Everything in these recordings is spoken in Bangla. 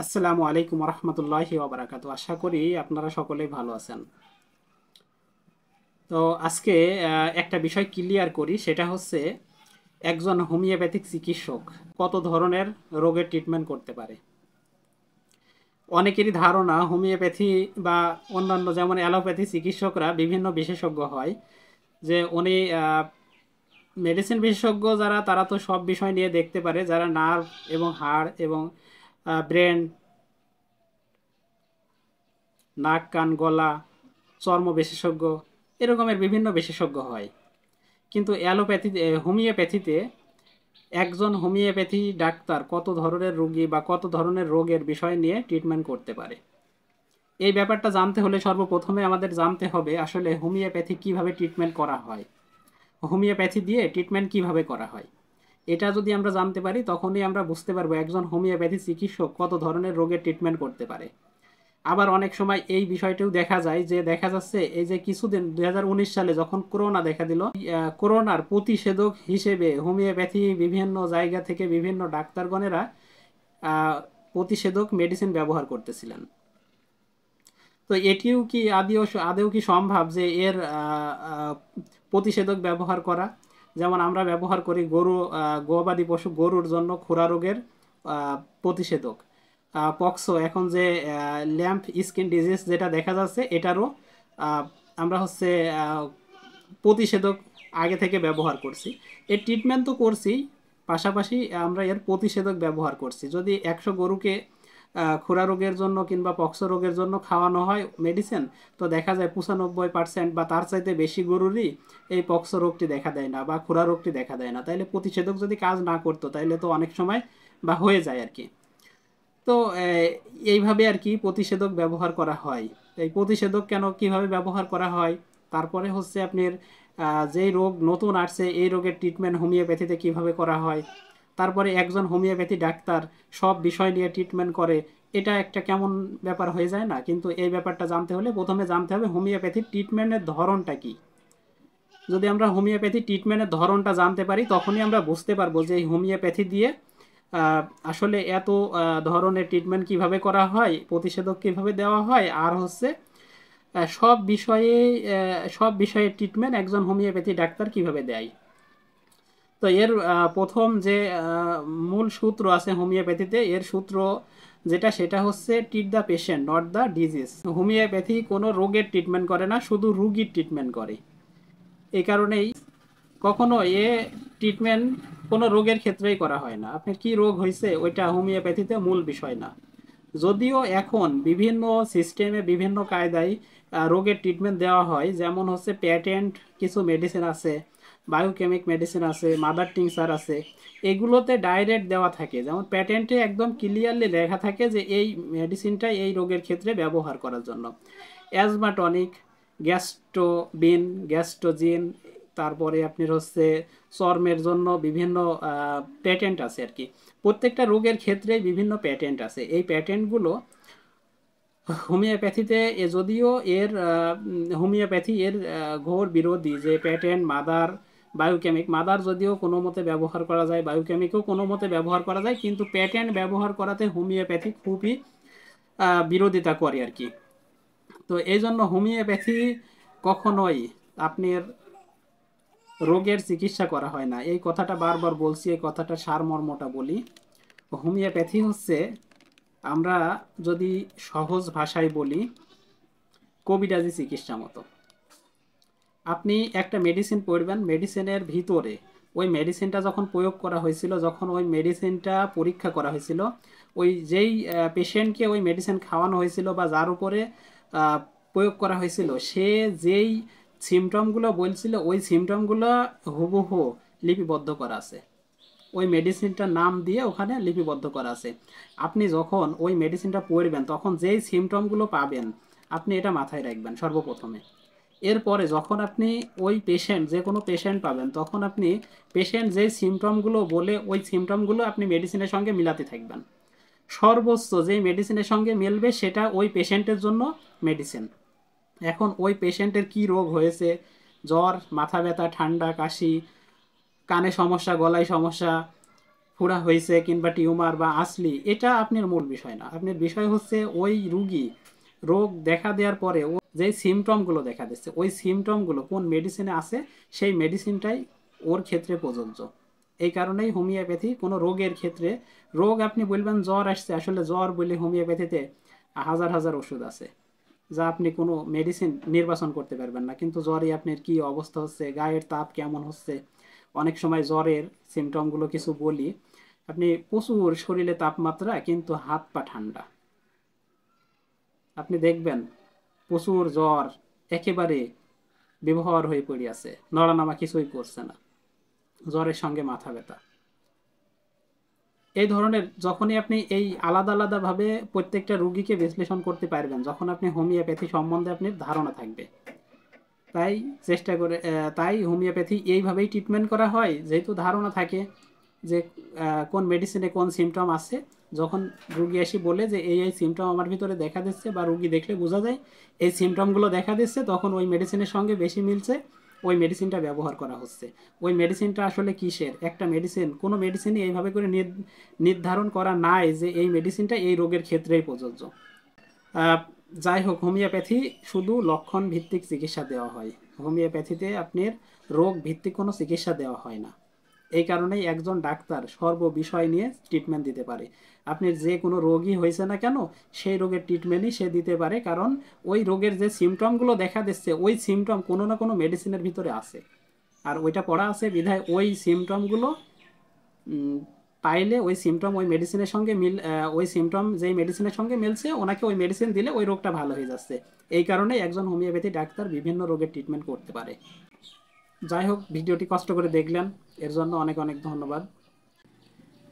আসসালামু আলাইকুম রহমতুল্লাহি ওয়া আশা করি আপনারা সকলেই ভালো আছেন। তো আজকে একটা বিষয় ক্লিয়ার করি, সেটা হচ্ছে একজন হোমিওপ্যাথিক চিকিৎসক কত ধরনের রোগের ট্রিটমেন্ট করতে পারে। অনেকেরই ধারণা হোমিওপ্যাথি বা অন্যান্য যেমন অ্যালোপ্যাথি চিকিৎসকরা বিভিন্ন বিশেষজ্ঞ হয়, যে উনি মেডিসিন বিশেষজ্ঞ যারা তারা তো সব বিষয় নিয়ে দেখতে পারে, যারা নার্ভ এবং হাড় এবং ব্রেন, নাক কান গলা, চর্ম বিশেষজ্ঞ, এরকমের বিভিন্ন বিশেষজ্ঞ হয়। কিন্তু হোমিওপ্যাথিতে একজন হোমিওপ্যাথি ডাক্তার কত ধরনের রোগী বা কত ধরনের রোগের বিষয় নিয়ে ট্রিটমেন্ট করতে পারে। এই ব্যাপারটা জানতে হলে সর্বপ্রথমে আমাদের জানতে হবে আসলে হোমিওপ্যাথি কিভাবে ট্রিটমেন্ট করা হয়, হোমিওপ্যাথি দিয়ে ট্রিটমেন্ট কিভাবে করা হয়। এটা যদি আমরা জানতে পারি তখনই আমরা বুঝতে পারবো একজন হোমিওপ্যাথি চিকিৎসক কত ধরনের রোগের ট্রিটমেন্ট করতে পারে। আবার অনেক সময় এই বিষয়টাও দেখা যায় যে দেখা যাচ্ছে এই যে কিছুদিন 2019 সালে যখন করোনা দেখা দিল, করোনার প্রতিষেধক হিসেবে হোমিওপ্যাথি বিভিন্ন জায়গা থেকে বিভিন্ন ডাক্তারগণেরা প্রতিষেধক মেডিসিন ব্যবহার করতেছিলেন। তো এটিও কি আদেও কি সম্ভব যে এর প্রতিষেধক ব্যবহার করা? যেমন আমরা ব্যবহার করি গবাদি পশু গরুর জন্য খুরা রোগের প্রতিষেধক, পক্সো, এখন যে ল্যাম্প স্কিন ডিজিজ যেটা দেখা যাচ্ছে এটারও আমরা প্রতিষেধক আগে থেকে ব্যবহার করছি। এর ট্রিটমেন্ট তো করছি, পাশাপাশি আমরা এর প্রতিষেধক ব্যবহার করছি। যদি 100 গরুকে খুরা রোগের জন্য কিংবা পক্সো রোগের জন্য খাওয়ানো হয় মেডিসিন, তো দেখা যায় 95% বা তার চাইতে বেশি গরুরই এই পক্সো রোগটি দেখা দেয় না বা খুরা রোগটি দেখা দেয় না। তাইলে প্রতিষেধক যদি কাজ না করতো তাইলে তো অনেক সময় বা হয়ে যায় আর কি। তো এইভাবে আর কি প্রতিষেধক ব্যবহার করা হয়। এই প্রতিষেধক কিভাবে ব্যবহার করা হয়, তারপরে আপনার যেই রোগ নতুন আসছে এই রোগের ট্রিটমেন্ট হোমিওপ্যাথিতে কিভাবে করা হয়, তারপরে একজন হোমিওপ্যাথি ডাক্তার সব বিষয় নিয়ে ট্রিটমেন্ট করে, এটা একটা কেমন ব্যাপার হয়ে যায় না? কিন্তু এই ব্যাপারটা জানতে হলে প্রথমে জানতে হবে হোমিওপ্যাথি ট্রিটমেন্টের ধরনটা কি। যদি আমরা হোমিওপ্যাথি ট্রিটমেন্টের ধরনটা জানতে পারি তখনই আমরা বুঝতে পারবো যে এই হোমিওপ্যাথি দিয়ে আসলে এত ধরনের ট্রিটমেন্ট কিভাবে করা হয়, প্রতিষেধক কিভাবে দেওয়া হয়, আর সব বিষয়ে ট্রিটমেন্ট একজন হোমিওপ্যাথি ডাক্তার কিভাবে দেয়। তো এর প্রথম যে মূল সূত্র আছে হোমিওপ্যাথিতে, এর সূত্র যেটা সেটা হচ্ছে treat the patient not the disease. Homeopathy কোনো রোগের ট্রিটমেন্ট করে না, শুধু রুগীর ট্রিটমেন্ট করে। এই কারণেই কখনো ট্রিটমেন্ট কোনো রোগের ক্ষেত্রেই করা হয় না। আপনার কি রোগ হয়েছে ওইটা হোমিওপ্যাথিতে মূল বিষয় না। যদিও এখন বিভিন্ন সিস্টেমে বিভিন্ন কায়দায় রোগের ট্রিটমেন্ট দেওয়া হয়, যেমন প্যাটেন্ট কিছু মেডিসিন আছে, বায়োকেমিক মেডিসিন আছে, মাদার টিংচার আছে, এগুলোতে ডাইরেক্ট দেওয়া থাকে। যেমন প্যাটেন্টে একদম ক্লিয়ারলি লেখা থাকে যে এই মেডিসিনটা এই রোগের ক্ষেত্রে ব্যবহার করার জন্য। অ্যাজমা টনিক, গ্যাস্ট্রোবিন, গ্যাস্ট্রোজিন, তারপরে আপনার চর্মের জন্য বিভিন্ন প্যাটেন্ট আছে আর কি। প্রত্যেকটা রোগের ক্ষেত্রে বিভিন্ন প্যাটেন্ট আছে। এই প্যাটেন্টগুলো হোমিওপ্যাথিতে যদিও হোমিওপ্যাথি এর ঘোর বিরোধী, যে প্যাটেন্ট মাদার বায়োকেমিক যদিও কোনো মতে ব্যবহার করা যায়, বায়োকেমিকও কোনো মতে ব্যবহার করা যায়, কিন্তু প্যাটেন্ট ব্যবহার করাতে হোমিওপ্যাথি খুবই বিরোধিতা করে আর কি। তো এই জন্য হোমিওপ্যাথি কখনোই আপনার রোগের চিকিৎসা করা হয় না। এই কথাটা বারবার বলছি, এই কথাটা সারমর্মটা বলি। হোমিওপ্যাথি আমরা যদি সহজ ভাষায় বলি, কবিরাজি চিকিৎসা মতো। আপনি একটা মেডিসিন পড়বেন, মেডিসিনের ভিতরে ওই মেডিসিনটা যখন প্রয়োগ করা হয়েছিল, যখন ওই মেডিসিনটা পরীক্ষা করা হয়েছিল, ওই যেই পেশেন্টকে ওই মেডিসিন খাওয়ানো হয়েছিল বা যার উপরে প্রয়োগ করা হয়েছিল, সে যেই সিমটমগুলো বলছিল ওই সিমটমগুলো হুবহু লিপিবদ্ধ করা আছে, ওই মেডিসিনটার নাম দিয়ে ওখানে লিপিবদ্ধ করা আছে। আপনি যখন ওই মেডিসিনটা পড়বেন তখন যেই সিমটমগুলো পাবেন আপনি এটা মাথায় রাখবেন সর্বপ্রথমে। এরপরে যখন আপনি ওই যে কোনো পেশেন্ট পাবেন তখন আপনি পেশেন্ট যেই সিমটমগুলো বলে ওই সিমটমগুলো আপনি মেডিসিনের সঙ্গে মিলাতে থাকবেন। সর্বোচ্চ যেই মেডিসিনের সঙ্গে মিলবে সেটা ওই পেশেন্টের জন্য মেডিসিন। এখন ওই পেশেন্টের কি রোগ হয়েছে, জ্বর, মাথা ব্যথা, ঠান্ডা, কাশি, কানে সমস্যা, গলায় সমস্যা, ফোড়া হয়েছে কিংবা টিউমার বা আসলি, এটা আপনার মূল বিষয় না। আপনার বিষয় হচ্ছে ওই রুগী রোগ দেখা দেওয়ার পরে ও যে সিমটমগুলো দেখা দিচ্ছে, ওই সিমটমগুলো কোন মেডিসিনে আছে, সেই মেডিসিনটাই ওর ক্ষেত্রে প্রযোজ্য। এই কারণেই হোমিওপ্যাথি কোনো রোগের ক্ষেত্রে, রোগ আপনি বলবেন জ্বর আসছে, আসলে জ্বর বলে হোমিওপ্যাথিতে হাজার হাজার ওষুধ আছে যা আপনি কোনো মেডিসিন নির্বাচন করতে পারবেন না। কিন্তু জ্বরে আপনার কি অবস্থা হচ্ছে, গায়ের তাপ কেমন হচ্ছে, অনেক সময় জ্বরের সিমটমগুলো কিছু বলি, আপনি প্রচুর শরীরে তাপমাত্রা কিন্তু হাত পা ঠান্ডা, আপনি দেখবেন প্রচুর জ্বর, একেবারে ব্যবহার হয়ে পড়ে আছে, নড়ানামা কিছুই করছে না, জ্বরের সঙ্গে মাথা ব্যথা। এই ধরনের যখনই আপনি এই আলাদা আলাদাভাবে প্রত্যেকটা রুগীকে বিশ্লেষণ করতে পারবেন, যখন আপনি হোমিওপ্যাথি সম্বন্ধে আপনার ধারণা থাকবে, তাই চেষ্টা করে তাই হোমিওপ্যাথি এইভাবেই ট্রিটমেন্ট করা হয়, যেহেতু ধারণা থাকে যে কোন মেডিসিনে কোন সিমটম আছে। যখন রুগী এসে বলে যে এই সিমটম আমার ভিতরে দেখা দিচ্ছে, বা রুগী দেখলে বোঝা যায় এই সিমটমগুলো দেখা দিচ্ছে, তখন ওই মেডিসিনের সঙ্গে বেশি মিলছে, ওই মেডিসিনটা ব্যবহার করা হচ্ছে। ওই মেডিসিনটা আসলে কিসের, একটা মেডিসিন, কোনো মেডিসিনই এইভাবে করে নির্ধারণ করা নাই যে এই মেডিসিনটা এই রোগের ক্ষেত্রেই প্রযোজ্য। আহ, যাই হোক, হোমিওপ্যাথি শুধু লক্ষণ ভিত্তিক চিকিৎসা দেওয়া হয়, হোমিওপ্যাথিতে আপনার রোগ ভিত্তিক কোনো চিকিৎসা দেওয়া হয় না। এই কারণেই একজন ডাক্তার সর্ব বিষয় নিয়ে ট্রিটমেন্ট দিতে পারে। আপনি যে কোনো রোগই হয়েছে না কেন, সেই রোগের ট্রিটমেন্টই সে দিতে পারে, কারণ ওই রোগের যে সিমটমগুলো দেখা দিচ্ছে, ওই সিমটম কোনো না কোনো মেডিসিনের ভিতরে আছে, আর ওইটা পড়া আছে বিধায় ওই সিমটমগুলো পাইলে ওই সিমটম ওই মেডিসিনের সঙ্গে ওই সিমটম যেই মেডিসিনের সঙ্গে মিলছে, ওনাকে ওই মেডিসিন দিলে ওই রোগটা ভালো হয়ে যাচ্ছে। এই কারণেই একজন হোমিওপ্যাথি ডাক্তার বিভিন্ন রোগের ট্রিটমেন্ট করতে পারে। যাই হোক, ভিডিওটি কষ্ট করে দেখলেন, এর জন্য অনেক অনেক ধন্যবাদ।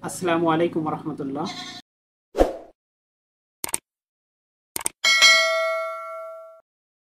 আসসালামু আলাইকুম রহমতুল্লাহ।